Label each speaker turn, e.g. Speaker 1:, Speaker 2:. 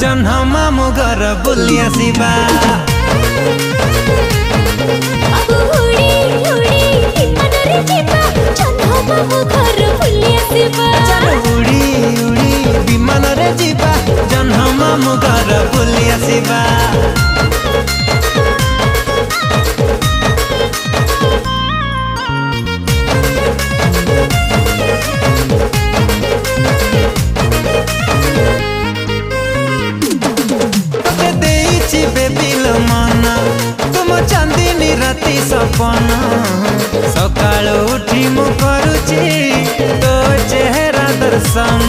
Speaker 1: जन्ह मामु घर बुली आसिबा। उड़ी उड़ी विमान रे जीवा जन्ह मामु घर बुली आसिबा। तुम चांदनी राति सपना सकाल उठी मु करुची तो चेहरा दर्शन।